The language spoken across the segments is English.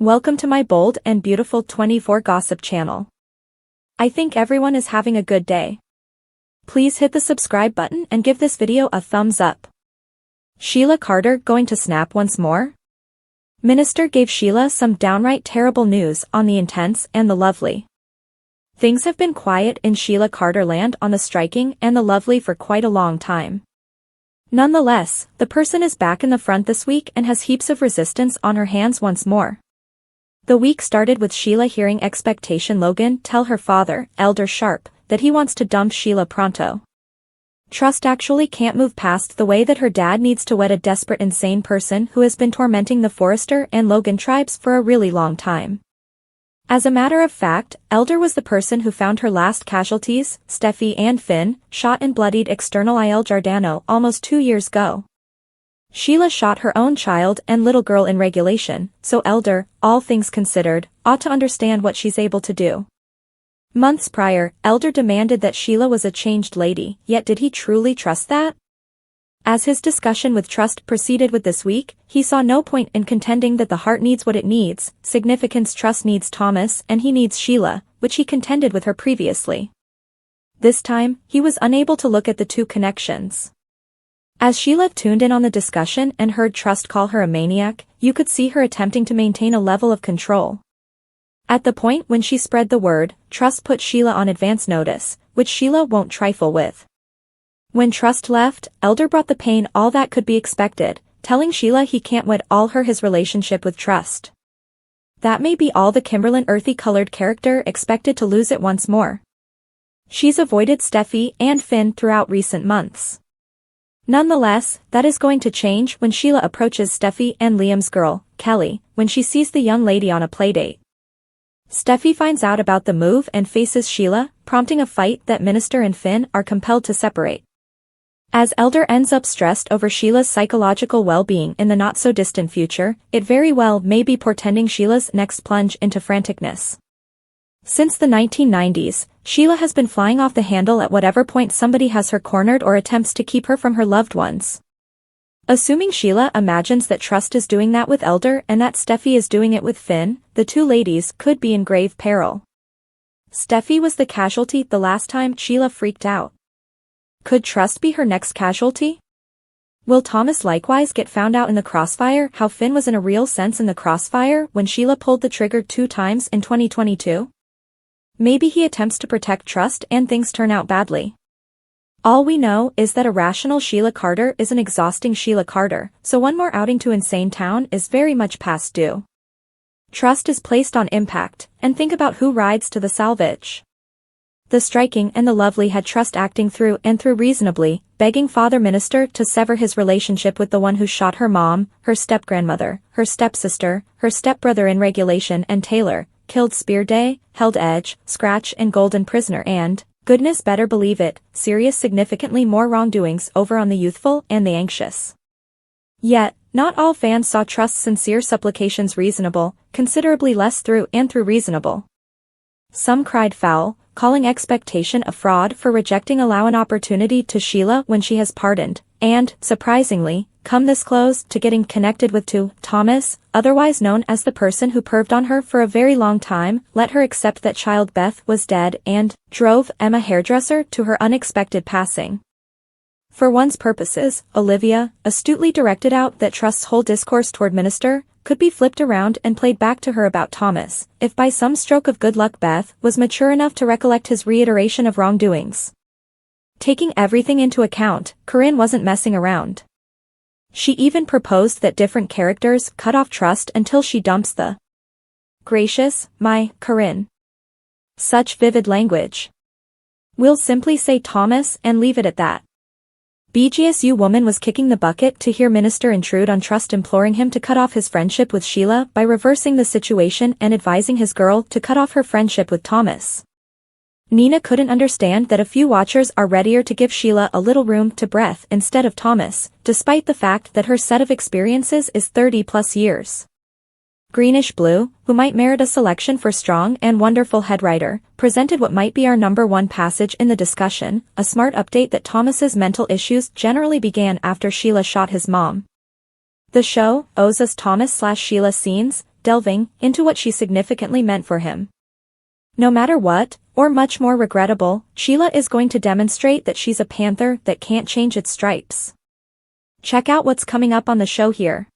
Welcome to my bold and beautiful 24 gossip channel. I think everyone is having a good day. Please hit the subscribe button and give this video a thumbs up. Sheila Carter going to snap once more? Minister gave Sheila some downright terrible news on the intense and the lovely. Things have been quiet in Sheila Carter land on the striking and the lovely for quite a long time. Nonetheless, the person is back in the front this week and has heaps of resistance on her hands once more. The week started with Sheila hearing expectation Logan tell her father, Elder Sharp, that he wants to dump Sheila pronto. Trust actually can't move past the way that her dad needs to wed a desperate insane person who has been tormenting the Forrester and Logan tribes for a really long time. As a matter of fact, Elder was the person who found her last casualties, Steffi and Finn, shot and bloodied external Il Giardano almost 2 years ago. Sheila shot her own child and little girl in regulation, so Elder, all things considered, ought to understand what she's able to do. Months prior, Elder demanded that Sheila was a changed lady, yet did he truly trust that? As his discussion with Trust proceeded with this week, he saw no point in contending that the heart needs what it needs, significance Trust needs Thomas and he needs Sheila, which he contended with her previously. This time, he was unable to look at the two connections. As Sheila tuned in on the discussion and heard Trust call her a maniac, you could see her attempting to maintain a level of control. At the point when she spread the word, Trust put Sheila on advance notice, which Sheila won't trifle with. When Trust left, Elder brought the pain all that could be expected, telling Sheila he can't wed all his relationship with Trust. That may be all the Kimberlyn earthy-colored character expected to lose it once more. She's avoided Steffi and Finn throughout recent months. Nonetheless, that is going to change when Sheila approaches Steffi and Liam's girl, Kelly, when she sees the young lady on a playdate. Steffi finds out about the move and faces Sheila, prompting a fight that Minister and Finn are compelled to separate. As Elder ends up stressed over Sheila's psychological well-being in the not-so-distant future, it very well may be portending Sheila's next plunge into franticness. Since the 1990s, Sheila has been flying off the handle at whatever point somebody has her cornered or attempts to keep her from her loved ones. Assuming Sheila imagines that Trust is doing that with Elder and that Steffi is doing it with Finn, the two ladies could be in grave peril. Steffi was the casualty the last time Sheila freaked out. Could Trust be her next casualty? Will Thomas likewise get found out in the crossfire how Finn was in a real sense in the crossfire when Sheila pulled the trigger 2 times in 2022? Maybe he attempts to protect Trust and things turn out badly. All we know is that a rational Sheila Carter is an exhausting Sheila Carter, so one more outing to Insane Town is very much past due. Trust is placed on impact, and think about who rides to the salvage. The striking and the lovely had Trust acting through and through reasonably, begging Father Minister to sever his relationship with the one who shot her mom, her step-grandmother, her stepsister, her stepbrother in regulation and Taylor, killed Spear Day, held Edge, Scratch and Golden prisoner and, goodness better believe it, serious significantly more wrongdoings over on the youthful and the anxious. Yet, not all fans saw Trust's sincere supplications reasonable, considerably less through and through reasonable. Some cried foul, calling expectation a fraud for rejecting allow an opportunity to Sheila when she has pardoned, and, surprisingly, come this close to getting connected with Thomas, otherwise known as the person who perved on her for a very long time, let her accept that child Beth was dead and, drove Emma hairdresser to her unexpected passing. For one's purposes, Olivia, astutely directed out that Trust's whole discourse toward Minister, could be flipped around and played back to her about Thomas, if by some stroke of good luck Beth was mature enough to recollect his reiteration of wrongdoings. Taking everything into account, Corinne wasn't messing around. She even proposed that different characters cut off Trust until she dumps the gracious, my, Corinne. Such vivid language. We'll simply say Thomas and leave it at that. BGSU woman was kicking the bucket to hear Minister intrude on Trust imploring him to cut off his friendship with Sheila by reversing the situation and advising his girl to cut off her friendship with Thomas. Nina couldn't understand that a few watchers are readier to give Sheila a little room to breath instead of Thomas, despite the fact that her set of experiences is 30+ years. Greenish Blue, who might merit a selection for strong and wonderful head writer, presented what might be our #1 passage in the discussion, a smart update that Thomas's mental issues generally began after Sheila shot his mom. The show owes us Thomas/Sheila scenes delving into what she significantly meant for him. No matter what, or much more regrettable, Sheila is going to demonstrate that she's a panther that can't change its stripes. Check out what's coming up on the show here.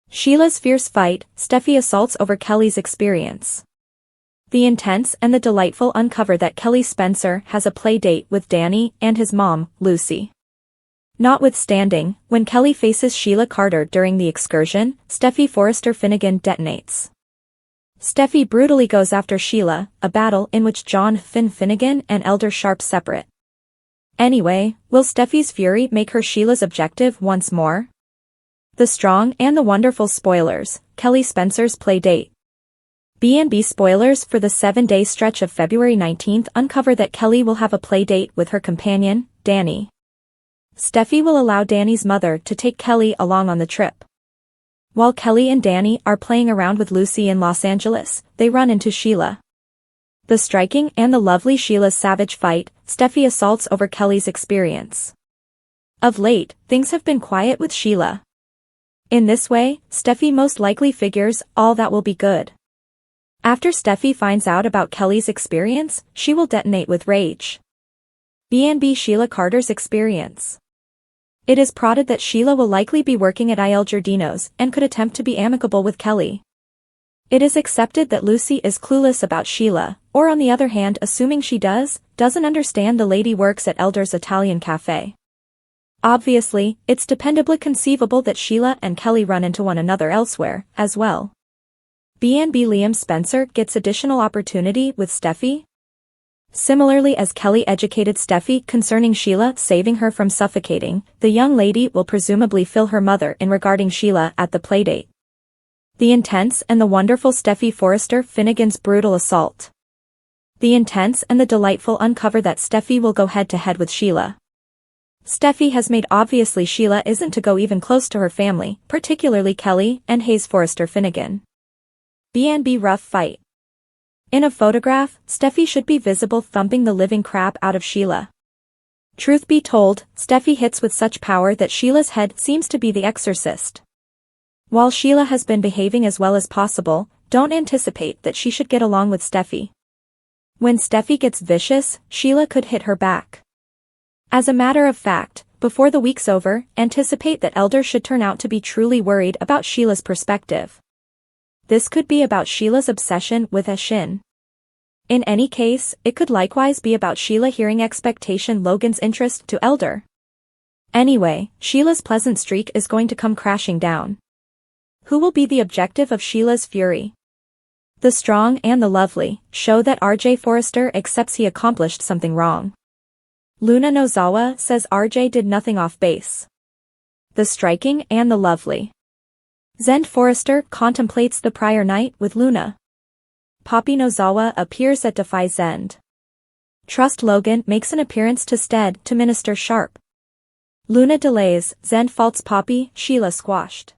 Sheila's fierce fight, Steffi assaults over Kelly's experience. The intense and the delightful uncover that Kelly Spencer has a play date with Danny and his mom, Lucy. Notwithstanding, when Kelly faces Sheila Carter during the excursion, Steffi Forrester Finnegan detonates. Steffi brutally goes after Sheila, a battle in which John Finnegan and Elder Sharp separate. Anyway, will Steffi's fury make her Sheila's objective once more? The strong and the wonderful spoilers, Kelly Spencer's play date. B&B spoilers for the 7-day stretch of February 19th uncover that Kelly will have a play date with her companion, Danny. Steffi will allow Danny's mother to take Kelly along on the trip. While Kelly and Danny are playing around with Lucy in Los Angeles, they run into Sheila. The striking and the lovely Sheila's savage fight, Steffi assaults over Kelly's experience. Of late, things have been quiet with Sheila. In this way, Steffi most likely figures all that will be good. After Steffi finds out about Kelly's experience, she will detonate with rage. B&B Sheila Carter's experience. It is prodded that Sheila will likely be working at Il Giardino's and could attempt to be amicable with Kelly. It is accepted that Lucy is clueless about Sheila, or on the other hand assuming she doesn't understand the lady works at Elder's Italian Cafe. Obviously, it's dependably conceivable that Sheila and Kelly run into one another elsewhere, as well. B&B Liam Spencer gets additional opportunity with Steffi. Similarly as Kelly educated Steffi concerning Sheila saving her from suffocating, the young lady will presumably fill her mother in regarding Sheila at the playdate. The intense and the wonderful Steffi Forrester Finnegan's brutal assault. The intense and the delightful uncover that Steffi will go head-to-head with Sheila. Steffi has made obviously Sheila isn't to go even close to her family, particularly Kelly and Hayes Forrester Finnegan. B&B rough fight. In a photograph, Steffi should be visible thumping the living crap out of Sheila. Truth be told, Steffi hits with such power that Sheila's head seems to be the exorcist. While Sheila has been behaving as well as possible, don't anticipate that she should get along with Steffi. When Steffi gets vicious, Sheila could hit her back. As a matter of fact, before the week's over, anticipate that Elder should turn out to be truly worried about Sheila's perspective. This could be about Sheila's obsession with Ashin. In any case, it could likewise be about Sheila hearing expectation Logan's interest to Elder. Anyway, Sheila's pleasant streak is going to come crashing down. Who will be the objective of Sheila's fury? The strong and the lovely show that RJ Forrester accepts he accomplished something wrong. Luna Nozawa says RJ did nothing off base. The striking and the lovely. Zend Forrester contemplates the prior night with Luna. Poppy Nozawa appears at Defy Zend. Trust Logan makes an appearance to Stead to Minister Sharp. Luna delays, Zend faults Poppy, Sheila squashed.